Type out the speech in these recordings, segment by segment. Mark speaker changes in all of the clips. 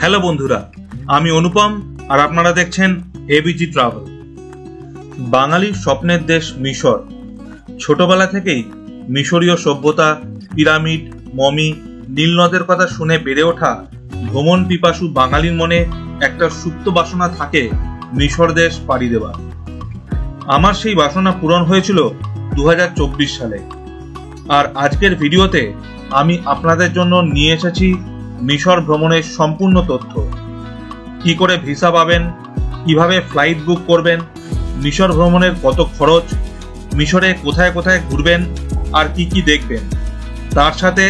Speaker 1: Hello বন্ধুরা, আমি অনুপম আর আপনারা দেখছেন এবিজি ট্রাভেল। বাঙালির স্বপ্নের দেশ মিশর। ছোটবেলা থেকেই মিশরীয় সভ্যতা, পিরামিড, মমি, নীলনদের কথা শুনে বেড়ে ওঠা ভ্রমণ পিপাসু বাঙালির মনে একটা সুপ্ত বাসনা থাকে মিশর দেশ পাড়ি দেওয়ার। আমার সেই বাসনা পূরণ হয়েছিল 2024 সালে। আর আজকের ভিডিওতে আমি আপনাদের জন্য নিয়ে এসেছি মিশর ভ্রমণের সম্পূর্ণ তথ্য। কি করে ভিসা পাবেন, কিভাবে ফ্লাইট বুক করবেন, মিশর ভ্রমণের কত খরচ, মিশরে কোথায় কোথায় ঘুরবেন আর কি কি দেখবেন, তার সাথে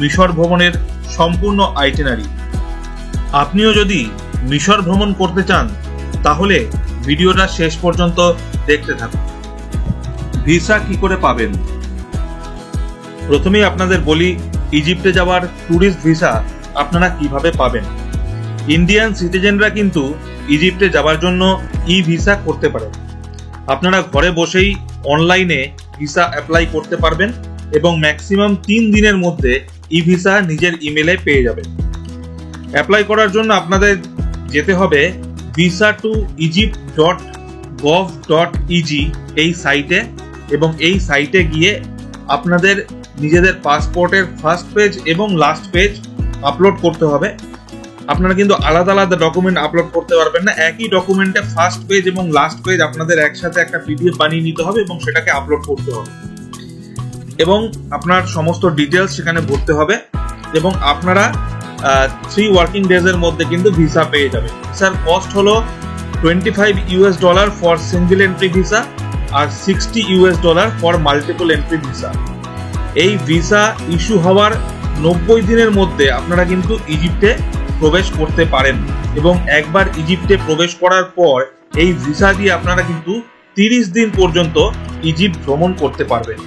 Speaker 1: মিশর ভ্রমণের সম্পূর্ণ আইটিনারি। আপনিও যদি মিশর ভ্রমণ করতে চান তাহলে ভিডিওটা শেষ পর্যন্ত দেখতে থাকুন। ভিসা কি করে পাবেন? প্রথমেই আপনাদের বলি, ইজিপ্টে যাওয়ার ট্যুরিস্ট ভিসা আপনারা কিভাবে পাবেন। ইন্ডিয়ান সিটিজেনরা কিন্তু ইজিপ্টে যাওয়ার জন্য ই ভিসা করতে পারেন। আপনারা ঘরে বসেই অনলাইনে ভিসা অ্যাপ্লাই করতে পারবেন এবং ম্যাক্সিমাম 3 দিনের মধ্যে ই ভিসা নিজের ইমেলে পেয়ে যাবেন। অ্যাপ্লাই করার জন্য আপনাদের যেতে হবে visa2egypt.gov.eg এই সাইটে, এবং এই সাইটে গিয়ে আপনাদের নিজেদের পাসপোর্টের ফার্স্ট পেজ এবং লাস্ট পেজ আপলোড করতে হবে। আপনারা কিন্তু আলাদা আলাদা ডকুমেন্ট আপলোড করতে পারবেন না। একই ডকুমেন্টে ফার্স্ট পেজ এবং লাস্ট পেজ আপনাদের একসাথে একটা পিডিএফ বানিয়ে নিতে হবে এবং সেটাকে আপলোড করতে হবে, এবং আপনার সমস্ত ডিটেলস সেখানে ভরতে হবে, এবং আপনারা 3 ওয়ার্কিং ডেজ এর মধ্যে কিন্তু ভিসা পেয়ে যাবেন। স্যার, কস্ট হলো $25 ফর সিঙ্গেল এন্ট্রি ভিসা আর $60 ফর মাল্টিপল এন্ট্রি ভিসা। এই ভিসা ইস্যু হওয়ার 90 দিনের মধ্যে আপনারা কিন্তু ইজিপ্টে প্রবেশ করতে পারেন, এবং একবার ইজিপ্টে প্রবেশ করার পর এই ভিসা দিয়ে আপনারা কিন্তু 30 দিন পর্যন্ত ইজিপ্ট ভ্রমণ করতে পারবেন।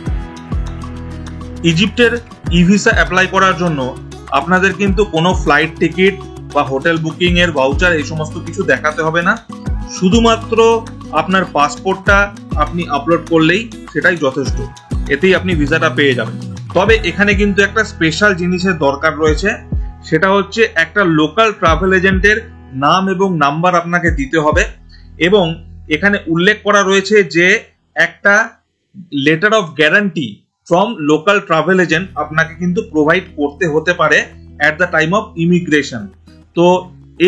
Speaker 1: ইজিপ্টের ই ভিসা অ্যাপ্লাই করার জন্য আপনাদের কিন্তু কোনো ফ্লাইট টিকিট বা হোটেল বুকিং এর ভাউচার এই সমস্ত কিছু দেখাতে হবে না। শুধুমাত্র আপনার পাসপোর্টটা আপনি আপলোড করলেই সেটাই যথেষ্ট, এতেই আপনি ভিসাটা পেয়ে যাবেন। তবে এখানে কিন্তু একটা স্পেশাল জিনিসের দরকার রয়েছে, সেটা হচ্ছে একটা লোকাল ট্রাভেল এজেন্টের নাম এবং নাম্বার আপনাকে দিতে হবে, এবং এখানে উল্লেখ করা রয়েছে যে একটা letter of guarantee from local travel agent আপনাকে কিন্তু প্রোভাইড করতে হতে পারে at the time of immigration. তো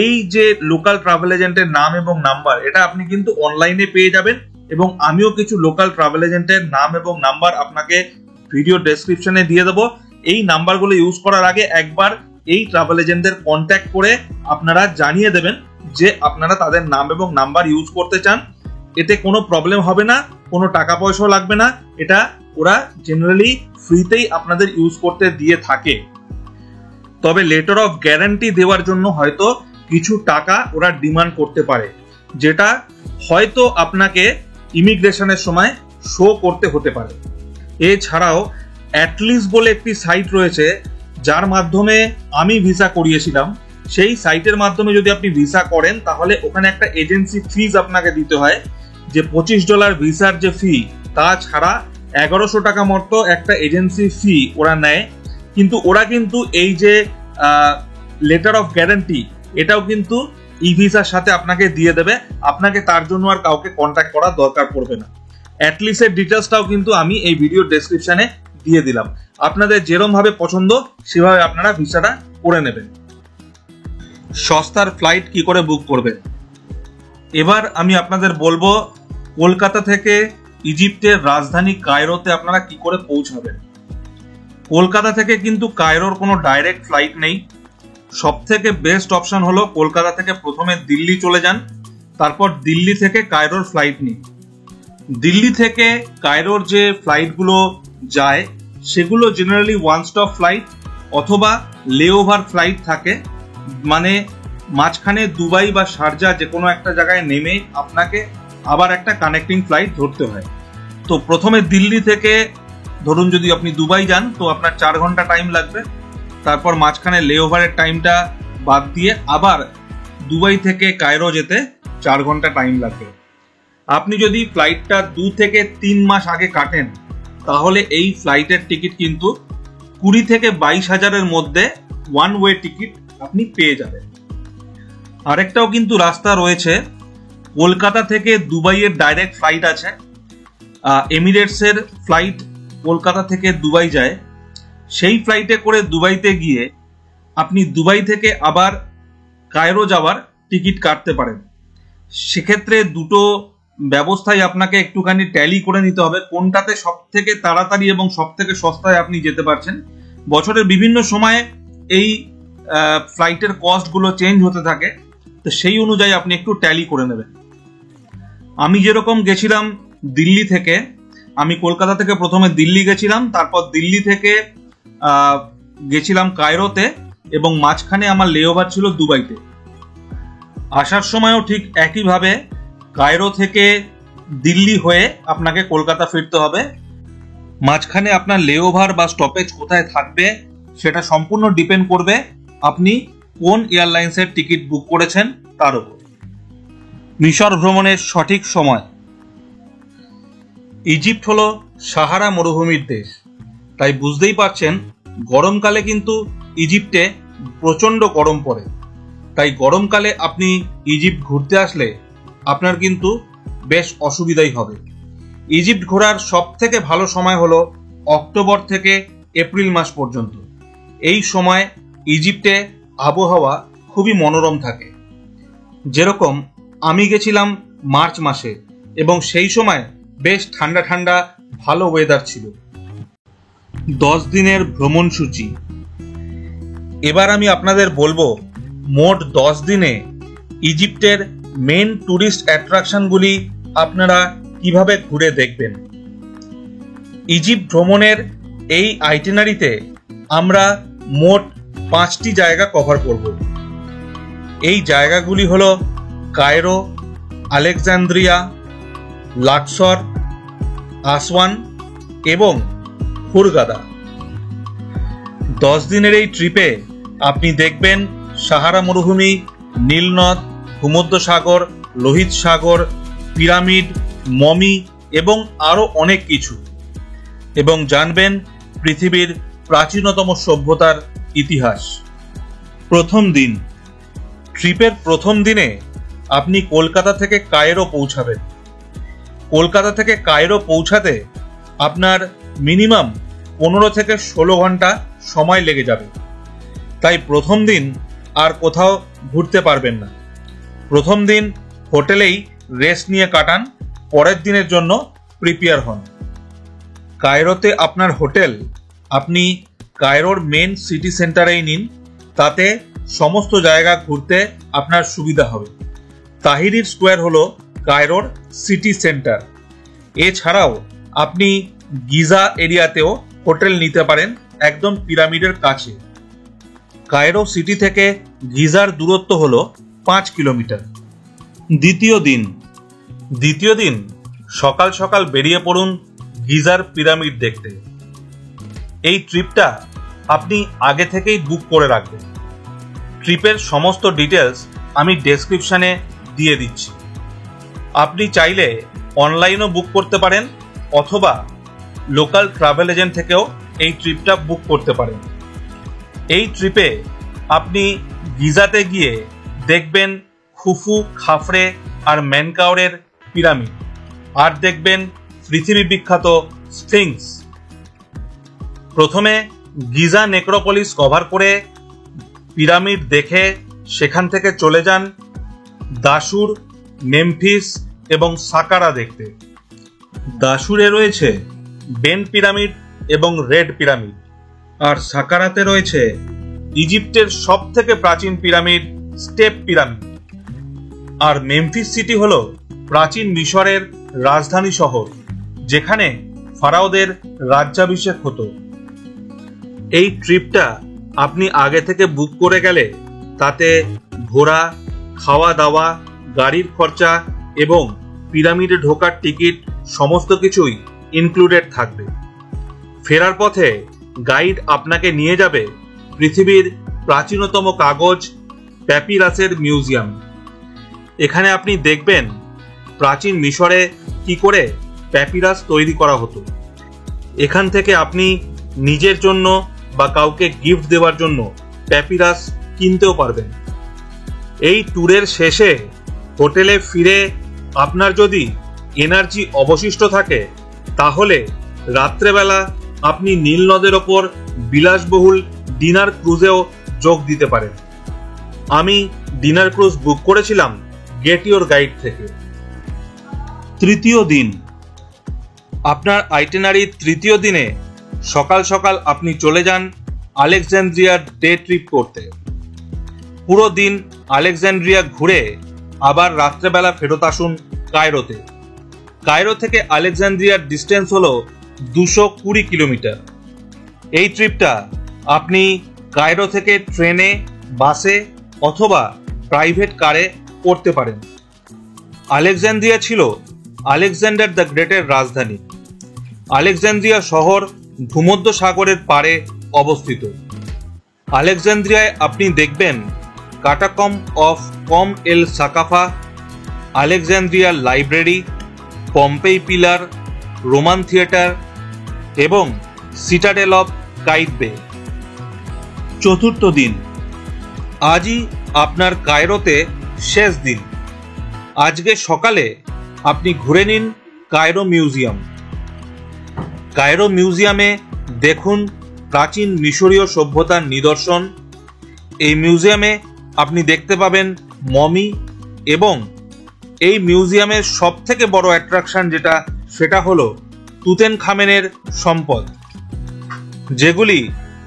Speaker 1: এই যে লোকাল ট্রাভেল এজেন্টের নাম এবং নাম্বার, এটা আপনি কিন্তু অনলাইনে পেয়ে যাবেন, এবং আমিও কিছু লোকাল ট্রাভেল এজেন্টের নাম এবং নাম্বার আপনাকে ভিডিও ডেসক্রিপশনে দিয়ে দেবো। এই নাম্বারগুলো ইউজ করার আগে একবার এই ট্রাভেল এজেন্টদের কন্ট্যাক্ট করে আপনারা জানিয়ে দেবেন যে আপনারা তাদের নাম এবং নাম্বার ইউজ করতে চান। এতে কোনো প্রবলেম হবে না, কোনো টাকা পয়সাও লাগবে না। এটা ওরা জেনারেলি ফ্রিতেই আপনাদের ইউজ করতে দিয়ে থাকে। তবে লেটার অফ গ্যারান্টি দেওয়ার জন্য হয়তো কিছু টাকা ওরা ডিমান্ড করতে পারে, যেটা হয়তো আপনাকে ইমিগ্রেশনের সময় শো করতে হতে পারে। এছাড়াও অ্যাটলিস্ট বলে একটি সাইট রয়েছে, যার মাধ্যমে আমি ভিসা করিয়েছিলাম। সেই সাইটের মাধ্যমে যদি আপনি ভিসা করেন তাহলে ওখানে একটা এজেন্সি ফিজ আপনাকে দিতে হয়, যে $25 ভিসার যে ফি, তা ছাড়া 1100 টাকা মতো একটা এজেন্সি ফি ওরা নেয়। কিন্তু ওরা কিন্তু এই যে লেটার অফ গ্যারান্টি, এটাও কিন্তু ই ভিসার সাথে আপনাকে দিয়ে দেবে। আপনাকে তার জন্য আর কাউকে কন্ট্যাক্ট করার দরকার পড়বে না। অ্যাটলিস্ট এর ডিটেলসটাও কিন্তু আমি এই ভিডিও ডেসক্রিপশনে দিয়ে দিলাম। আপনাদের যেরকম ভাবে পছন্দ সেভাবে আপনারা ভিসাটা করে নেবেন। সস্তার ফ্লাইট কি করে বুক করবেন? এবার আমি আপনাদের বলবো কলকাতা থেকে ইজিপ্টের রাজধানী কায়রোতে আপনারা কি করে পৌঁছাবেন। কলকাতা থেকে কিন্তু কায়রোর কোনো ডাইরেক্ট ফ্লাইট নেই। সব থেকে বেস্ট অপশন হলো কলকাতা থেকে প্রথমে দিল্লি চলে যান, তারপর দিল্লি থেকে কায়রোর ফ্লাইট নিন। দিল্লি থেকে কায়রোর যে ফ্লাইটগুলো যায় সেগুলো জেনারেলি ওয়ান স্টপ ফ্লাইট অথবা লেওভার ফ্লাইট থাকে, মানে মাঝখানে দুবাই বা শারজা যে কোনো একটা জায়গায় নেমে আপনাকে আবার একটা কানেক্টিং ফ্লাইট ধরতে হয়। তো প্রথমে দিল্লি থেকে ধরুন যদি আপনি দুবাই যান তো আপনার 4 ঘন্টা টাইম লাগবে, তারপর মাঝখানে লেওভারের টাইমটা বাদ দিয়ে আবার দুবাই থেকে কায়রো যেতে 4 ঘন্টা টাইম লাগবে। আপনি যদি ফ্লাইটটা 2 থেকে 3 মাস আগে কাটেন তাহলে এই ফ্লাইটের টিকিট কিন্তু 20 থেকে 22 হাজারের মধ্যে ওয়ান ওয়ে টিকিট আপনি পেয়ে যাবেন। আরেকটাও কিন্তু রাস্তা রয়েছে, কলকাতা থেকে দুবাইয়ের ডাইরেক্ট ফ্লাইট আছে। এমিরেটসের ফ্লাইট কলকাতা থেকে দুবাই যায়। সেই ফ্লাইটে করে দুবাইতে গিয়ে আপনি দুবাই থেকে আবার কায়রো যাওয়ার টিকিট কাটতে পারেন। সেক্ষেত্রে দুটো ব্যবস্থায় আপনাকে একটুখানি ট্যালি করে নিতে হবে, কোনটাতে সব থেকে তাড়াতাড়ি এবং সব থেকে সস্তায় আপনি যেতে পারছেন। বছরের বিভিন্ন সময়ে এই ফ্লাইটের কস্টগুলো চেঞ্জ হতে থাকে, তো সেই অনুযায়ী আপনি একটু ট্যালি করে নেবেন। আমি যেরকম গেছিলাম দিল্লি থেকে, আমি কলকাতা থেকে প্রথমে দিল্লি গেছিলাম, তারপর দিল্লি থেকে গেছিলাম কায়রোতে, এবং মাঝখানে আমার লেওভার ছিল দুবাইতে। আসার সময়ও ঠিক একইভাবে কায়রো থেকে দিল্লি হয়ে আপনাকে কলকাতা ফিরতে হবে। মাঝখানে আপনার লেওভার বা স্টপেজ কোথায় থাকবে সেটা সম্পূর্ণ ডিপেন্ড করবে আপনি কোন এয়ারলাইন্সের টিকিট বুক করেছেন তার উপর। মিশর ভ্রমণের সঠিক সময়। ইজিপ্ট হলো সাহারা মরুভূমির দেশ, তাই বুঝতেই পারছেন গরমকালে কিন্তু ইজিপ্টে প্রচণ্ড গরম পড়ে। তাই গরমকালে আপনি ইজিপ্ট ঘুরতে আসলে আপনার কিন্তু বেশ অসুবিধাই হবে। ইজিপ্ট ঘোরার সব থেকে ভালো সময় হলো অক্টোবর থেকে এপ্রিল মাস পর্যন্ত। এই সময় ইজিপ্টে আবহাওয়া খুবই মনোরম থাকে। যেরকম আমি গেছিলাম মার্চ মাসে, এবং সেই সময় বেশ ঠান্ডা ঠান্ডা ভালো ওয়েদার ছিল। 10 দিনের ভ্রমণ সূচি। এবার আমি আপনাদের বলবো মোট 10 দিনে ইজিপ্টের মেন ট্যুরিস্ট অ্যাট্রাকশনগুলি আপনারা কিভাবে ঘুরে দেখবেন। ইজিপ্ট ভ্রমণের এই আইটিনারিতে আমরা মোট 5টি জায়গা কভার করব। এই জায়গাগুলি হলো কায়রো, আলেকজান্দ্রিয়া, লাক্সর, আসওয়ান এবং হুরগাদা। 10 দিনের এই ট্রিপে আপনি দেখবেন সাহারা মরুভূমি, নীলনদ, ভূমধ্যসাগর, লোহিত সাগর, পিরামিড, মমি এবং আরও অনেক কিছু, এবং জানবেন পৃথিবীর প্রাচীনতম সভ্যতার ইতিহাস। প্রথম দিন। ট্রিপের প্রথম দিনে আপনি কলকাতা থেকে কায়রো পৌঁছাবেন। কলকাতা থেকে কায়রো পৌঁছাতে আপনার মিনিমাম 15 থেকে 16 ঘন্টা সময় লেগে যাবে। তাই প্রথম দিন আর কোথাও ঘুরতে পারবেন না। প্রথম দিন হোটেলেই রেস্ট নিয়ে কাটান, পরের দিনের জন্য প্রিপেয়ার হন। কায়রোতে আপনার হোটেল আপনি কায়রোর মেন সিটি সেন্টারেই নিন, তাতে সমস্ত জায়গা ঘুরতে আপনার সুবিধা হবে। তাহিরির স্কোয়ার হলো কায়রোর সিটি সেন্টার। এছাড়াও আপনি গিজা এরিয়াতেও হোটেল নিতে পারেন, একদম পিরামিডের কাছে। কায়রো সিটি থেকে গিজার দূরত্ব হলো 5 কিলোমিটার। দ্বিতীয় দিন সকাল সকাল বেরিয়ে পড়ুন গিজার পিরামিড দেখতে। এই ট্রিপটা আপনি আগে থেকেই বুক করে রাখবেন। ট্রিপের সমস্ত ডিটেলস আমি ডেসক্রিপশনে দিয়ে দিচ্ছি। আপনি চাইলে অনলাইনও বুক করতে পারেন, অথবা লোকাল ট্রাভেল এজেন্ট থেকেও এই ট্রিপটা বুক করতে পারেন। এই ট্রিপে আপনি গিজাতে গিয়ে দেখবেন খুফু, খাফরে আর ম্যানকাওরের পিরামিড, আর দেখবেন পৃথিবী বিখ্যাত স্ফিংস। প্রথমে গিজা নেক্রোপলিস কভার করে পিরামিড দেখে সেখান থেকে চলে যান দাসুর, মেমফিস এবং সাকারা দেখতে। দাসুরে রয়েছে বেন পিরামিড এবং রেড পিরামিড, আর সাকারাতে রয়েছে ইজিপ্টের সব থেকে প্রাচীন পিরামিড স্টেপ পিরামিড। আর মেমফিস সিটি হলো প্রাচীন মিশরের রাজধানী শহর, যেখানে ফারাওদের রাজ্যাভিষেক হতো। এই ট্রিপটা আপনি আগে থেকে বুক করে গেলে তাতে ঘোরা, খাওয়া দাওয়া, গাড়ির খরচা এবং পিরামিডে ঢোকার টিকিট সমস্ত কিছুই ইনক্লুডেড থাকবে। ফেরার পথে গাইড আপনাকে নিয়ে যাবে পৃথিবীর প্রাচীনতম কাগজ প্যাপিরাসের মিউজিয়াম। এখানে আপনি দেখবেন প্রাচীন মিশরে কি করে প্যাপিরাস তৈরি করা হতো। এখান থেকে আপনি নিজের জন্য বা কাউকে গিফট দেওয়ার জন্য প্যাপিরাস কিনতেও পারবেন। এই ট্যুরের শেষে হোটেলে ফিরে আপনার যদি এনার্জি অবশিষ্ট থাকে তাহলে রাত্রেবেলা আপনি নীল নদের ওপর বিলাসবহুল ডিনার ক্রুজেও যোগ দিতে পারেন। আমি ডিনার ক্রুজ বুক করেছিলাম গেট ইওর গাইড থেকে। তৃতীয় দিন, আপনার আইটিনারির তৃতীয় দিনে সকাল সকাল আপনি চলে যান আলেকজান্দ্রিয়ার ডে ট্রিপ করতে। পুরো দিন আলেকজান্দ্রিয়া ঘুরে আবার রাত্রেবেলা ফেরত আসুন কায়রোতে। কায়রো থেকে আলেকজান্দ্রিয়ার ডিস্টেন্স হলো 220 কিলোমিটার। এই ট্রিপটা আপনি কায়রো থেকে ট্রেনে, বাসে অথবা প্রাইভেট কারে করতে পারেন। আলেকজান্দ্রিয়া ছিল আলেকজান্ডার দ্য গ্রেটের রাজধানী। আলেকজান্দ্রিয়া শহর ভূমধ্য সাগরের পাড়ে অবস্থিত। আলেকজান্দ্রিয়ায় আপনি দেখবেন catacomb of Kom El Shoqafa, আলেকজান্দ্রিয়ার library, Pompey pillar, Roman theatre এবং সিটাডেল অফ কাইটবে। চতুর্থ দিন, আজই আপনার কায়রোতে শেষ দিন। আজকে সকালে আপনি ঘুরে নিন কায়রো মিউজিয়াম। কায়রো মিউজিয়ামে দেখুন প্রাচীন মিশরীয় সভ্যতার নিদর্শন। এই মিউজিয়ামে আপনি দেখতে পাবেন মমি, এবং এই মিউজিয়ামের সব থেকে বড় অ্যাট্রাকশন সেটা হলো তুতেনখামেনের সম্পদ, যেগুলি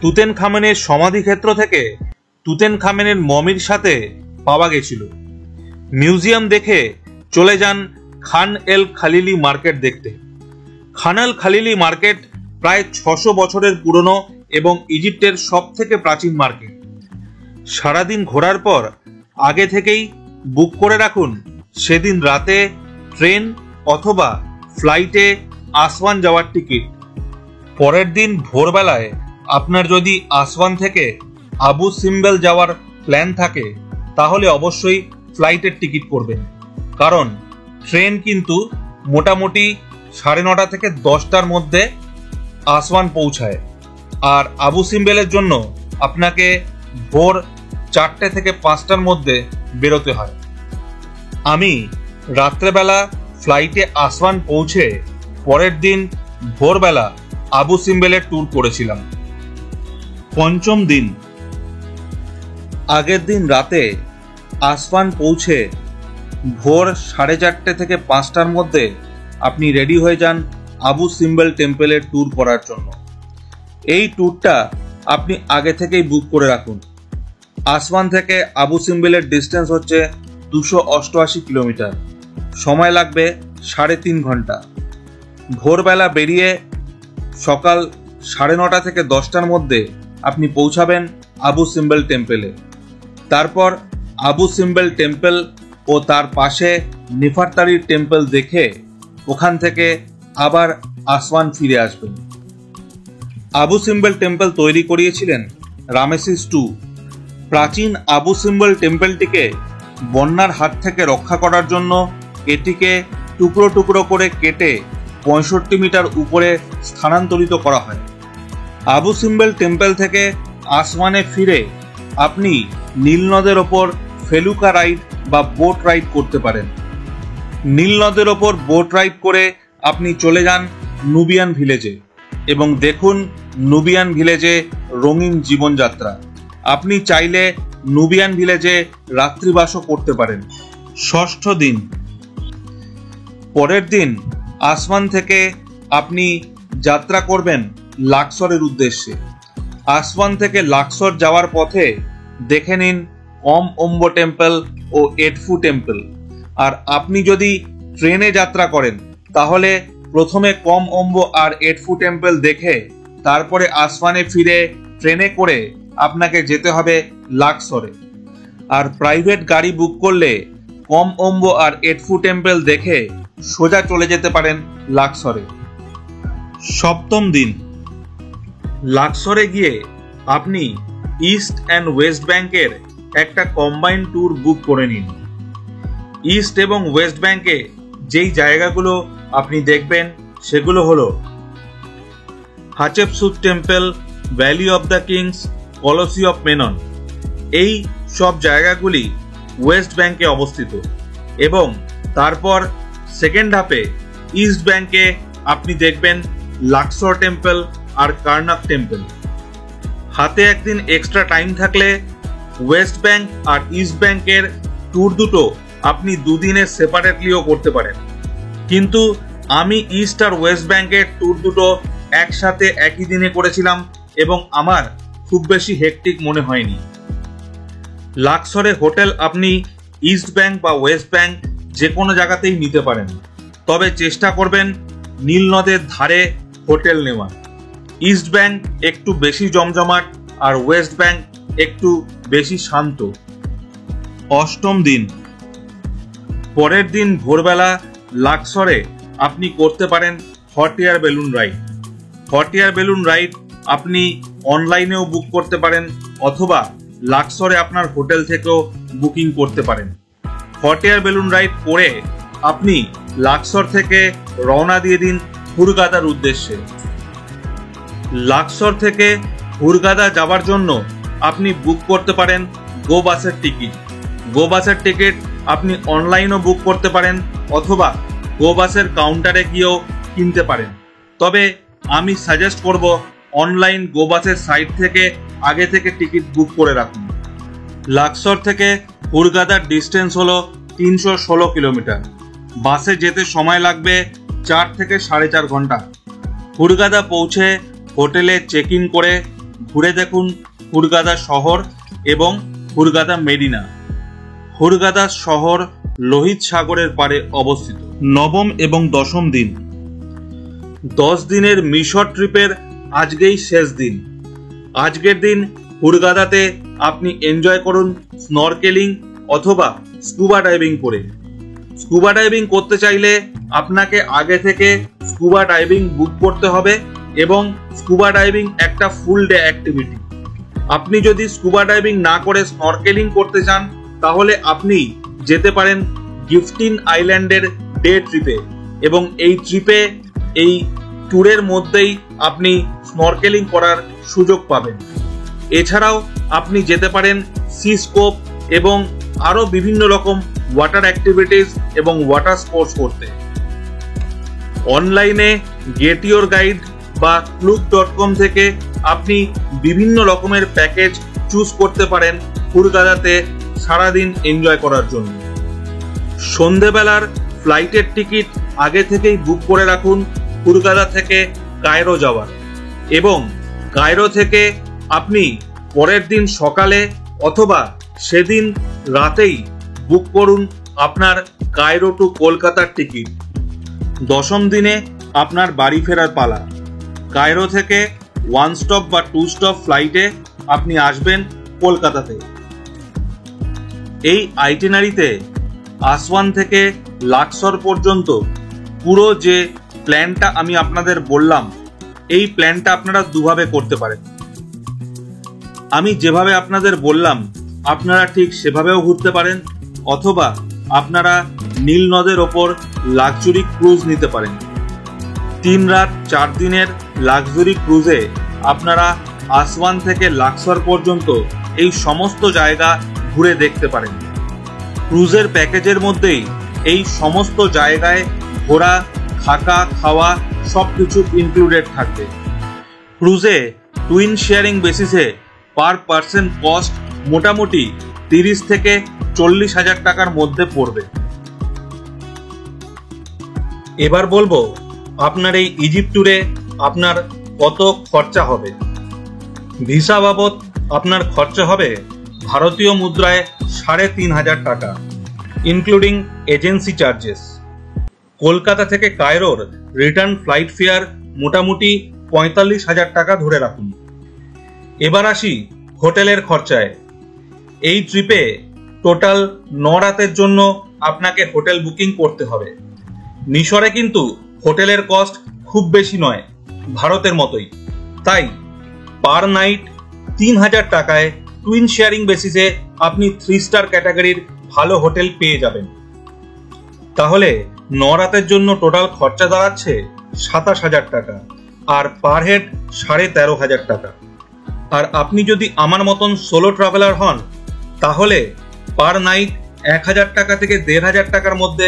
Speaker 1: তুতেনখামেনের সমাধিক্ষেত্র থেকে তুতেনখামেনের মমির সাথে পাওয়া গেছিল। মিউজিয়াম দেখে চলে যান খান এল খালিলি মার্কেট দেখতে। খান এল খালিলি মার্কেট প্রায় 600 বছরের পুরনো এবং ইজিপ্টের সব থেকে প্রাচীন মার্কেট। সারাদিন ঘোরার পর আগে থেকেই বুক করে রাখুন সেদিন রাতে ট্রেন অথবা ফ্লাইটে আসওয়ান যাওয়ার টিকিট। পরের দিন ভোরবেলায় আপনার যদি আসওয়ান থেকে আবু সিম্বেল যাওয়ার প্ল্যান থাকে তাহলে অবশ্যই ফ্লাইটের টিকিট করবেন, কারণ ট্রেন কিন্তু মোটামুটি 9:30 থেকে 10টার মধ্যে আসওয়ান পৌঁছায়, আর আবু সিম্বেলের জন্য আপনাকে ভোর 4টে থেকে 5টার মধ্যে বেরোতে হয়। আমি রাত্রেবেলা ফ্লাইটে আসওয়ান পৌঁছে পরের দিন ভোরবেলা আবু সিম্বেলের ট্যুর করেছিলাম। পঞ্চম দিন, আগের দিন রাতে আসওয়ান পৌঁছে ভোর 4:30 থেকে 5টার মধ্যে আপনি রেডি হয়ে যান আবু সিম্বেল টেম্পলের ট্যুর করার জন্য। এই ট্যুরটা আপনি আগে থেকেই বুক করে রাখুন। আসওয়ান থেকে আবু সিম্বেলের ডিস্টেন্স হচ্ছে 288 কিলোমিটার। সময় লাগবে 3.5 ঘন্টা। ভোরবেলা বেরিয়ে সকাল 9:30 থেকে 10টার মধ্যে আপনি পৌঁছাবেন আবু সিম্বেল টেম্পলে। তারপর আবু সিম্বেল টেম্পল ও তার পাশে নিফারতারির টেম্পল দেখে ওখান থেকে আবার আসওয়ান ফিরে আসবেন। আবু সিম্বেল টেম্পল তৈরি করিয়েছিলেন রামেসিস II। প্রাচীন আবু সিম্বেল টেম্পলটিকে বন্যার হাত থেকে রক্ষা করার জন্য এটিকে টুকরো টুকরো করে কেটে 65 মিটার উপরে স্থানান্তরিত করা হয়। আবু সিম্বেল টেম্পল থেকে আসওয়ানে ফিরে আপনি নীল নদের ওপর ফেলুকা রাইড বা বোট রাইড করতে পারেন। নীল নদের ওপর বোট রাইড করে আপনি চলে যান নুবিয়ান ভিলেজে এবং দেখুন নুবিয়ান ভিলেজে রঙিন জীবনযাত্রা। আপনি চাইলে নুবিয়ান ভিলেজে রাত্রিবাসও করতে পারেন। ষষ্ঠ দিন, পরের দিন আসওয়ান থেকে আপনি যাত্রা করবেন লাক্সরের উদ্দেশ্যে। আসওয়ান থেকে লাক্সর যাওয়ার পথে দেখে নিন কম ওম্বো টেম্পল ও এডফু টেম্পল। আর আপনি যদি ট্রেনে যাত্রা করেন তাহলে প্রথমে কম ওম্বো আর এডফু টেম্পল দেখে তারপরে আসওয়ানে ফিরে ট্রেনে করে আপনাকে যেতে হবে লাক্সরে। আর প্রাইভেট গাড়ি বুক করলে কম ওম্বো আর এডফু টেম্পল দেখে সোজা চলে যেতে পারেন লাক্সরে। সপ্তম দিন, লাক্সরে গিয়ে আপনি ইস্ট অ্যান্ড ওয়েস্ট ব্যাংকের একটা কম্বাইন্ড ট্যুর বুক করে নিন। ইস্ট এবং ওয়েস্ট ব্যাংকে যেই জায়গাগুলো আপনি দেখবেন সেগুলো হলো Hatshepsut temple, valley of the kings, colossi of Memnon. এই সব জায়গাগুলি ওয়েস্ট ব্যাংকে অবস্থিত এবং তারপর সেকেন্ড হাফে ইস্ট ব্যাংকে আপনি দেখবেন লাক্সর টেম্পল আর কার্নাক টেম্পল। হাতে একদিন এক্সট্রা টাইম থাকলে ওয়েস্ট ব্যাংক আর ইস্ট ব্যাংকের ট্যুর দুটো আপনি দুদিনে সেপারেটলিও করতে পারেন, কিন্তু আমি ইস্ট আর ওয়েস্ট ব্যাংকের ট্যুর দুটো একসাথে একই দিনে করেছিলাম এবং আমার খুব বেশি হেক্টিক মনে হয়নি। লাক্সরে হোটেল আপনি ইস্ট ব্যাংক বা ওয়েস্ট ব্যাংক যে কোনো জায়গাতেই নিতে পারেন, তবে চেষ্টা করবেন নীল নদের ধারে হোটেল নেওয়ার। ইস্ট ব্যাংক একটু বেশি জমজমাট আর ওয়েস্ট ব্যাংক একটু বেশি শান্ত। অষ্টম দিন, পরের দিন ভোরবেলা লাক্সরে আপনি করতে পারেন hot air balloon ride. Hot air balloon ride আপনি অনলাইনেও বুক করতে পারেন অথবা লাক্সরে আপনার হোটেল থেকেও বুকিং করতে পারেন। হট এয়ার বেলুন রাইড করে আপনি লাক্সর থেকে রওনা দিয়ে দিন হুরগাদার উদ্দেশ্যে। লাক্সর থেকে হুরগাদা যাওয়ার জন্য আপনি বুক করতে পারেন গো বাসের টিকিট। গো বাসের টিকিট আপনি অনলাইনেও বুক করতে পারেন অথবা গো বাসের কাউন্টারে গিয়েও কিনতে পারেন, তবে আমি সাজেস্ট করব অনলাইন গো বাসের সাইট থেকে আগে থেকে টিকিট বুক করে রাখুন। লাক্সর থেকে হুরগাদার ডিস্টেন্স হলো 316 কিলোমিটার। বাসে যেতে সময় লাগবে 4 থেকে 4.5 ঘন্টা। হুরগাদা পৌঁছে হোটেলে চেক ইন করে ঘুরে দেখুন হুরগাদা শহর এবং হুরগাদা মেরিনা। হুরগাদা শহর লোহিত সাগরের পাড়ে অবস্থিত। নবম এবং দশম দিন, 10 দিনের মিশর ট্রিপের আজকেই শেষ দিন। আজকের দিন হুরগাদাতে আপনি এনজয় করুন স্নরকেলিং অথবা স্কুবা ডাইভিং করে। স্কুবা ডাইভিং করতে চাইলে আপনাকে আগে থেকে স্কুবা ডাইভিং বুক করতে হবে এবং স্কুবা ডাইভিং একটা ফুল ডে অ্যাক্টিভিটি। আপনি যদি স্কুবা ডাইভিং না করে স্নরকেলিং করতে চান তাহলে আপনি যেতে পারেন গিফটিন আইল্যান্ডের ডে ট্রিপে এবং এই ট্রিপে এই ট্যুরের মধ্যেই আপনি স্নরকেলিং করার সুযোগ পাবেন। এছাড়াও আপনি যেতে পারেন সি স্কোপ এবং আরও বিভিন্ন রকম ওয়াটার অ্যাক্টিভিটিস এবং ওয়াটার স্পোর্টস করতে। অনলাইনে গেট ইওর গাইড বা ক্লুক.com থেকে আপনি বিভিন্ন রকমের প্যাকেজ চুজ করতে পারেন হুরগাদাতে সারাদিন এনজয় করার জন্য। সন্ধেবেলার ফ্লাইটের টিকিট আগে থেকেই বুক করে রাখুন হুরগাদা থেকে কায়রো যাওয়ার এবং কায়রো থেকে আপনি পরের দিন সকালে অথবা সেদিন রাতেই বুক করুন আপনার কায়রো টু কলকাতার টিকিট। দশম দিনে আপনার বাড়ি ফেরার পালা। কায়রো থেকে 1 স্টপ বা 2 স্টপ ফ্লাইটে আপনি আসবেন কলকাতাতে। এই আইটিনারিতে আসওয়ান থেকে লাক্সর পর্যন্ত পুরো যে প্ল্যানটা আমি আপনাদের বললাম, এই প্ল্যানটা আপনারা দুভাবে করতে পারেন। আমি যেভাবে আপনাদের বললাম আপনারা ঠিক সেভাবেও ঘুরতে পারেন অথবা আপনারা নীল নদের ওপর লাক্সারি ক্রুজ নিতে পারেন। 3 রাত 4 দিনের লাক্সারি ক্রুজে আপনারা আসওয়ান থেকে লাক্সর পর্যন্ত এই সমস্ত জায়গা ঘুরে দেখতে পারেন। ক্রুজের প্যাকেজের মধ্যেই এই সমস্ত জায়গায় ঘোরা, থাকা, খাওয়া সবকিছু ইনক্লুডেড থাকবে। ক্রুজে টুইন শেয়ারিং বেসিসে পার পার্সন কস্ট মোটামুটি 30 থেকে 40 হাজার টাকার মধ্যে পড়বে। এবার বলবো আপনার এই ইজিপ্ট ট্যুরে আপনার কত খরচা হবে। ভিসা বাবদ আপনার খরচা হবে ভারতীয় মুদ্রায় 3,500 টাকা ইনক্লুডিং এজেন্সি চার্জেস। কলকাতা থেকে কায়রোর রিটার্ন ফ্লাইট ফেয়ার মোটামুটি 45,000 টাকা ধরে রাখুন। এবার আসি হোটেলের খরচায়। এই ট্রিপে টোটাল 9 রাতের জন্য আপনাকে হোটেল বুকিং করতে হবে। মিশরে কিন্তু হোটেলের কস্ট খুব বেশি নয়, ভারতের মতোই। তাই পার নাইট 3,000 টাকায় টুইন শেয়ারিং বেসিসে আপনি 3 স্টার ক্যাটাগরির ভালো হোটেল পেয়ে যাবেন। তাহলে 9 রাতের জন্য টোটাল খরচা দাঁড়াচ্ছে 27,000 টাকা আর পার হেড 13,500 টাকা। আর আপনি যদি আমার মতন সোলো ট্রাভেলার হন তাহলে পার নাইট 1000 টাকা থেকে 1500 টাকার মধ্যে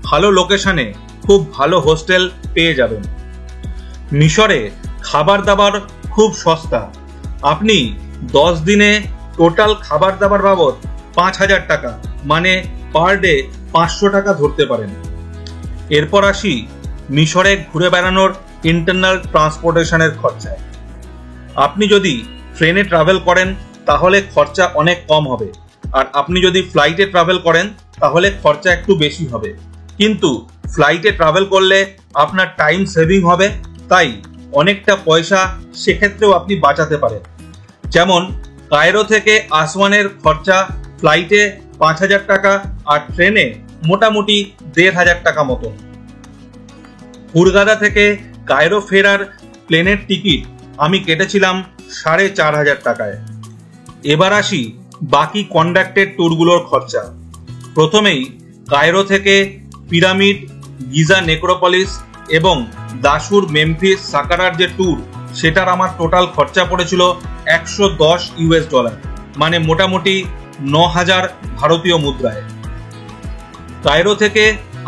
Speaker 1: ভালো লোকেশনে খুব ভালো হোস্টেল পেয়ে যাবেন। মিশরে খাবার দাবার খুব সস্তা। আপনি 10 দিনে টোটাল খাবার দাবার বাবদ 5000 টাকা মানে পার ডে 500 টাকা ধরতে পারেন। এরপর আসি মিশরে ঘুরে বেড়ানোর ইন্টারনাল ট্রান্সপোর্টেশনের খরচায়। আপনি যদি ট্রেনে ট্রাভেল করেন তাহলে খরচা অনেক কম হবে, আর আপনি যদি ফ্লাইটে ট্রাভেল করেন তাহলে খরচা একটু বেশি হবে। কিন্তু ফ্লাইটে ট্রাভেল করলে আপনার টাইম সেভিং হবে, তাই অনেকটা পয়সা সেক্ষেত্রেও আপনি বাঁচাতে পারেন। যেমন কায়রো থেকে আসওয়ানের খরচা ফ্লাইটে 5000 টাকা আর ট্রেনে মোটামুটি 1500 টাকা মতন। হুরগাদা থেকে কায়রো ফেরার প্লেনের টিকিট আমি কেটেছিলাম 4500 টাকায়। এবার আসি বাকি কন্ডাক্টেড ট্যুরগুলোর খরচা। প্রথমেই কায়রো থেকে পিরামিড, গিজা নেক্রোপলিস এবং দাসুর, মেমফিস, সাকারার যে ট্যুর, সেটার আমার টোটাল খরচা পড়েছিল $110 মানে মোটামুটি 9000 ভারতীয় মুদ্রায়। কায়রো থেকে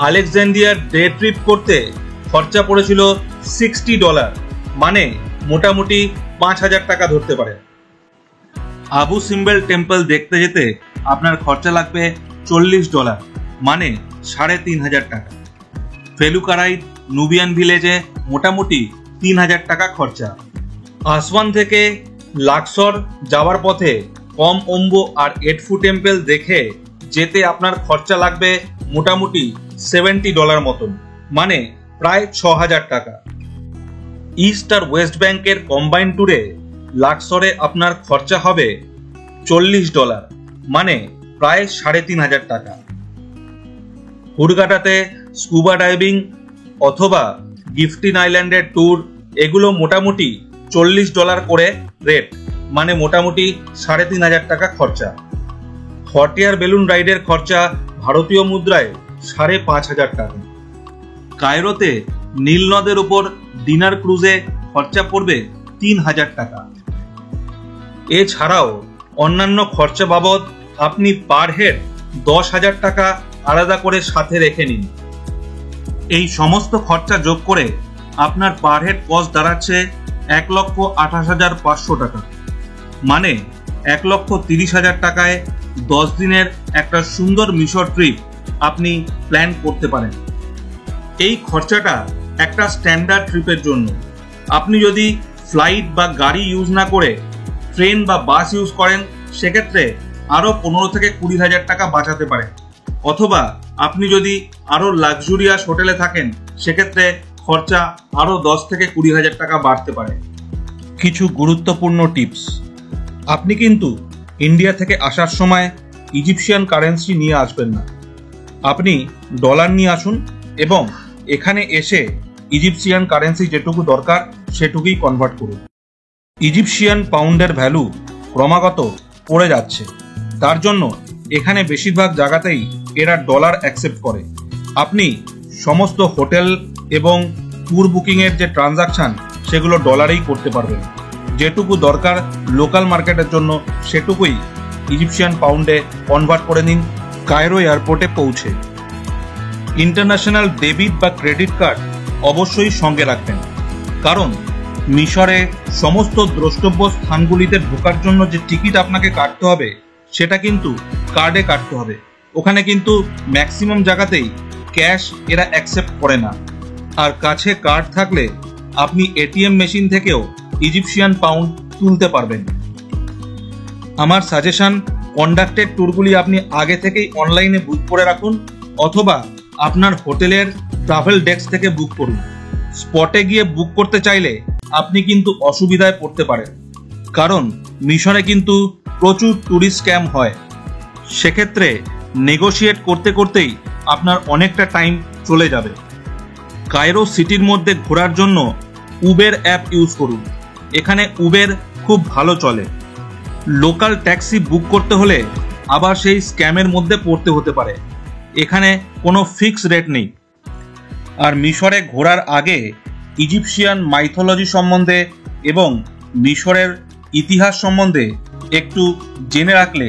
Speaker 1: আলেকজান্দ্রিয়ার ডে ট্রিপ করতে খরচা পড়েছিল $60 মানে মোটামুটি 5000 টাকা ধরতে পারেন। আবু সিম্বেল টেম্পল দেখতে যেতে আপনার খরচা লাগবে $40 মানে 3500 টাকা। ফেলুকারাইট, নুবিয়ান ভিলেজে মোটামুটি 3000 টাকা খরচা। আসওয়ান থেকে লাক্সর যাওয়ার পথে কম ওম্বো আর এডফু টেম্পল দেখে যেতে আপনার খরচা লাগবে মোটামুটি $70 মতন মানে প্রায় 6000 টাকা। ইস্ট আর ওয়েস্ট ব্যাংকের কম্বাইন ট্যুরে লাক্সরে আপনার খরচা হবে $40 মানে প্রায় 3500 টাকা। হুরগাটাতে স্কুবা ডাইভিং অথবা গিফটিন আইল্যান্ডের ট্যুর, এগুলো মোটামুটি $40 করে রেট মানে মোটামুটি 3500 টাকা খরচা। হট এয়ার বেলুন রাইডের খরচা ভারতীয় মুদ্রায় 5500 টাকা। কায়রোতে নীল নদের উপর ডিনার ক্রুজে খরচা পড়বে 3000 টাকা। এছাড়াও অন্যান্য খরচা বাবদ আপনি পার হেড 10,000 টাকা আলাদা করে সাথে রেখে নিন। এই সমস্ত খরচা যোগ করে আপনার পার হেড কস্ট দাঁড়াচ্ছে 1,28,500 টাকা মানে 1,30,000 টাকায় 10 দিনের একটা সুন্দর মিশর ট্রিপ আপনি প্ল্যান করতে পারেন। এই খরচাটা একটা স্ট্যান্ডার্ড ট্রিপের জন্য। আপনি যদি ফ্লাইট বা গাড়ি ইউজ না করে ট্রেন বা বাস ইউজ করেন সেক্ষেত্রে আরও 15 থেকে 20,000 টাকা বাঁচাতে পারেন। অথবা আপনি যদি আরও লাক্সুরিয়াস হোটেলে থাকেন সেক্ষেত্রে খরচা আরও 10 থেকে 20,000 টাকা বাড়তে পারে। কিছু গুরুত্বপূর্ণ টিপস। আপনি কিন্তু ইন্ডিয়া থেকে আসার সময় ইজিপশিয়ান কারেন্সি নিয়ে আসবেন না। আপনি ডলার নিয়ে আসুন এবং এখানে এসে ইজিপশিয়ান কারেন্সি যেটুকু দরকার সেটুকুই কনভার্ট করুন। ইজিপশিয়ান পাউন্ডের ভ্যালু ক্রমাগত পড়ে যাচ্ছে, তার জন্য এখানে বেশিরভাগ জায়গাতেই এরা ডলার অ্যাকসেপ্ট করে। আপনি সমস্ত হোটেল এবং ট্যুর বুকিংয়ের যে ট্রানজাকশান সেগুলো ডলারেই করতে পারবেন। যেটুকু দরকার লোকাল মার্কেটের জন্য সেটুকুই ইজিপশিয়ান পাউন্ডে কনভার্ট করে নিন কায়রো এয়ারপোর্টে পৌঁছে। ইন্টারন্যাশনাল ডেবিট বা ক্রেডিট কার্ড অবশ্যই সঙ্গে রাখবেন, কারণ মিশরে সমস্ত দ্রষ্টব্য স্থানগুলিতে ঢোকার জন্য যে টিকিট আপনাকে কাটতে হবে সেটা কিন্তু কার্ডে কাটতে হবে। ওখানে কিন্তু ম্যাক্সিমাম জায়গাতেই ক্যাশ এরা অ্যাকসেপ্ট করে না, আর কাছে কার্ড থাকলে আপনি এটিএম মেশিন থেকেও ইজিপশিয়ান পাউন্ড তুলতে পারবেন। আমার সাজেশন, কন্ডাক্টেড ট্যুরগুলি আপনি আগে থেকেই অনলাইনে বুক করে রাখুন অথবা আপনার হোটেলের ট্রাভেল ডেস্ক থেকে বুক করুন। স্পটে গিয়ে বুক করতে চাইলে আপনি কিন্তু অসুবিধায় পড়তে পারেন, কারণ মিশরে কিন্তু প্রচুর ট্যুরিস্ট স্ক্যাম হয়। সেক্ষেত্রে নেগোশিয়েট করতে করতেই আপনার অনেকটা টাইম চলে যাবে। কায়রো সিটির মধ্যে ঘোরার জন্য উবের অ্যাপ ইউজ করুন। এখানে উবের খুব ভালো চলে। লোকাল ট্যাক্সি বুক করতে হলে আবার সেই স্ক্যামের মধ্যে পড়তে হতে পারে। এখানে কোনো ফিক্স রেট নেই। আর মিশরে ঘোরার আগে ইজিপশিয়ান মাইথোলজি সম্বন্ধে এবং মিশরের ইতিহাস সম্বন্ধে একটু জেনে রাখলে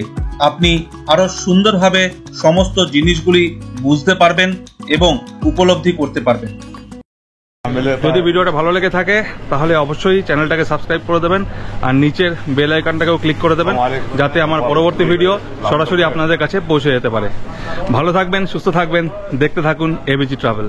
Speaker 1: আপনি আরো সুন্দরভাবে সমস্ত জিনিসগুলি বুঝতে পারবেন এবং উপলব্ধি করতে পারবেন।
Speaker 2: যদি ভিডিওটা ভালো লেগে থাকে তাহলে অবশ্যই চ্যানেলটাকে সাবস্ক্রাইব করে দেবেন আর নিচের বেল আইকনটাকেও ক্লিক করে দেবেন, যাতে আমার পরবর্তী ভিডিও সরাসরি আপনাদের কাছে পৌঁছে যেতে পারে। ভালো থাকবেন, সুস্থ থাকবেন, দেখতে থাকুন এবিজি ট্রাভেল।